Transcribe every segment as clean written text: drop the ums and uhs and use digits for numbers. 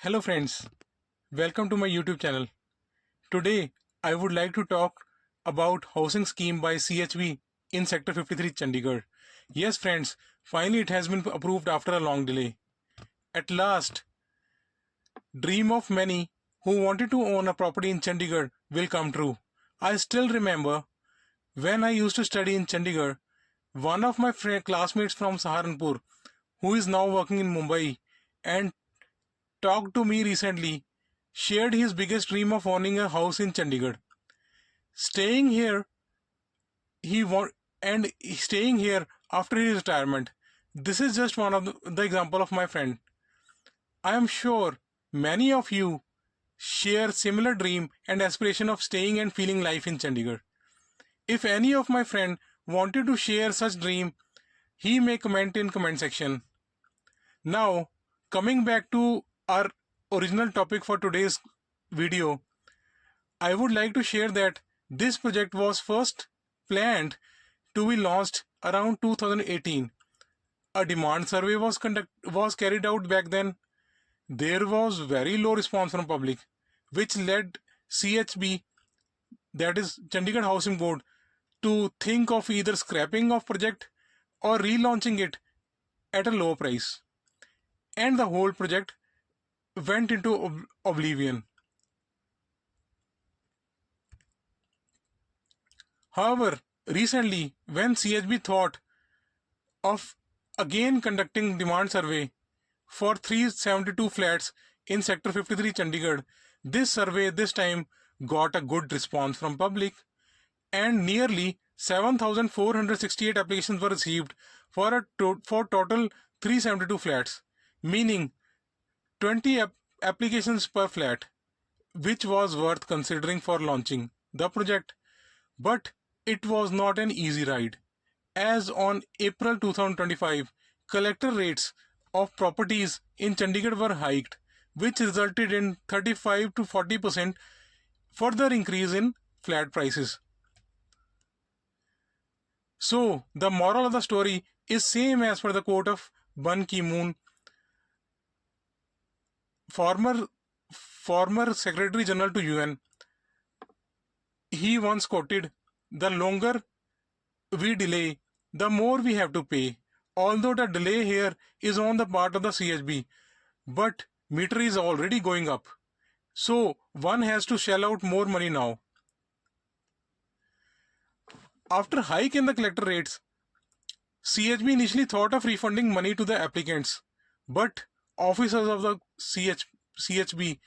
Hello friends, welcome to my YouTube channel. Today I would like to talk about housing scheme by CHB in Sector 53 Chandigarh. Yes friends, finally it has been approved after a long delay. At last, dream of many who wanted to own a property in Chandigarh will come true. I still remember when I used to study in Chandigarh, one of my classmates from Saharanpur, who is now working in Mumbai and talked to me recently, shared his biggest dream of owning a house in Chandigarh. Staying here, he want and staying here after his retirement. This is just one of the example of my friend. I am sure many of you share similar dream and aspiration of staying and feeling life in Chandigarh. If any of my friend wanted to share such dream, he may comment in comment section. Now, coming back to our original topic for today's video, I would like to share that this project was first planned to be launched around 2018. A demand survey was carried out back then. There was very low response from public, which led CHB, that is Chandigarh Housing Board, to think of either scrapping of project or relaunching it at a low price. And the whole project went into oblivion. However, recently, when CHB thought of again conducting demand survey for 372 flats in Sector 53 Chandigarh, this survey this time got a good response from public and nearly 7,468 applications were received for total 372 flats, meaning 20 applications per flat, which was worth considering for launching the project. But it was not an easy ride, as on April 2025, collector rates of properties in Chandigarh were hiked, which resulted in 35 to 40% further increase in flat prices. So, the moral of the story is same as per the quote of Ban Ki-moon, former Secretary General to UN. He once quoted, "The longer we delay, the more we have to pay." Although the delay here is on the part of the CHB, but meter is already going up. So one has to shell out more money now. After hike in the collector rates, CHB initially thought of refunding money to the applicants, but officers of the CHB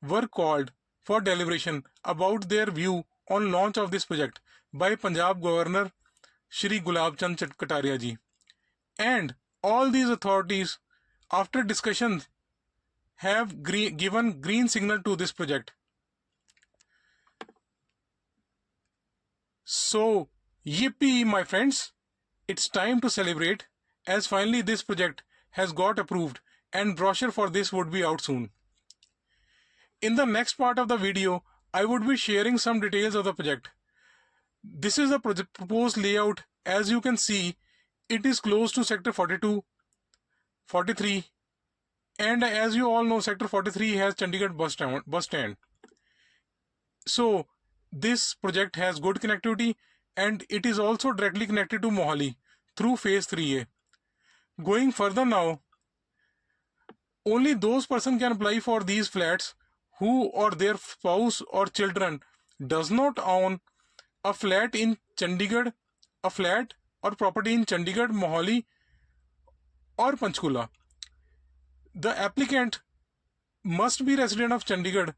were called for deliberation about their view on launch of this project by Punjab Governor Shri Gulab Chand Kataria ji. And all these authorities, after discussions, have given green signal to this project. So, yippee, my friends! It's time to celebrate, as finally this project has got approved and brochure for this would be out soon. In the next part of the video, I would be sharing some details of the project. This is the proposed layout. As you can see, it is close to Sector 42, 43, and as you all know, Sector 43 has Chandigarh bus stand. So, this project has good connectivity and it is also directly connected to Mohali through phase 3A. Going further now, only those person can apply for these flats who or their spouse or children does not own a flat in Chandigarh, a flat or property in Chandigarh, Mohali or Panchkula. The applicant must be resident of Chandigarh,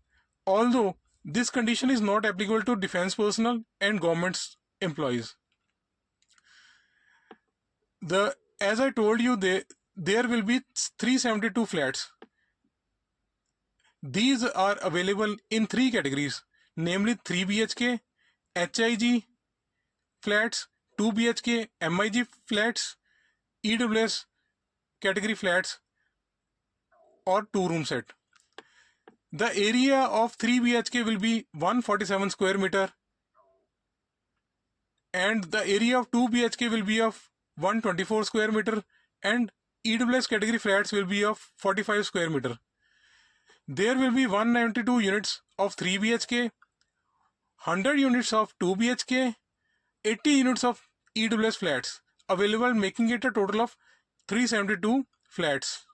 although this condition is not applicable to defense personnel and government employees. As I told you, there will be 372 flats. These are available in three categories, namely 3 BHK, HIG flats, 2 BHK, MIG flats, EWS category flats, or 2-room set. The area of 3 BHK will be 147 square meter and the area of 2 BHK will be of 124 square meter and EWS category flats will be of 45 square meter. There will be 192 units of 3 BHK, 100 units of 2 BHK, 80 units of EWS flats available, making it a total of 372 flats.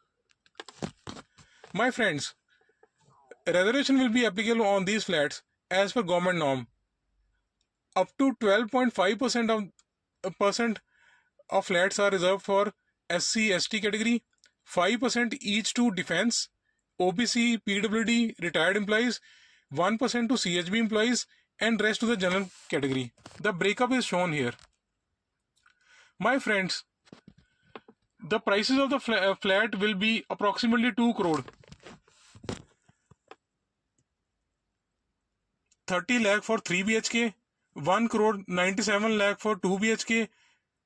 My friends, reservation will be applicable on these flats as per government norm. Up to 12.5% of flats are reserved for SC/ST category, 5% each to defense, OBC, PWD, retired employees, 1% to CHB employees, and rest to the general category. The breakup is shown here. My friends, the prices of the flat will be approximately 2 crore. 30 lakh for 3 BHK, 1 crore 97 lakh for 2 BHK,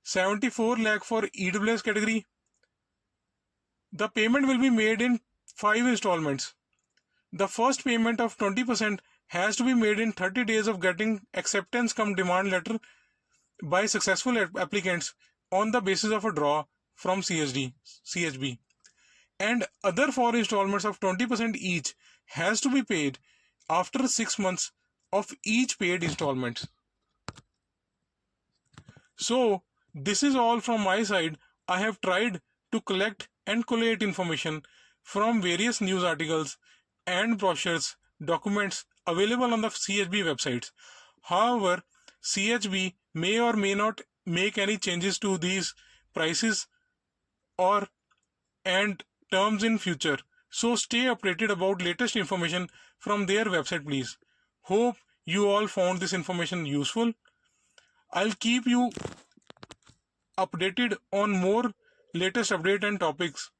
74 lakh for EWS category. The payment will be made in 5 installments. The first payment of 20% has to be made in 30 days of getting acceptance cum demand letter by successful applicants on the basis of a draw from CHB. And other 4 installments of 20% each has to be paid after 6 months of each paid installment. So this is all from my side. I have tried to collect and collate information from various news articles and brochures, documents available on the CHB websites. However, CHB may or may not make any changes to these prices or and terms in future. So stay updated about latest information from their website, please. Hope you all found this information useful. I'll keep you updated on more latest update and topics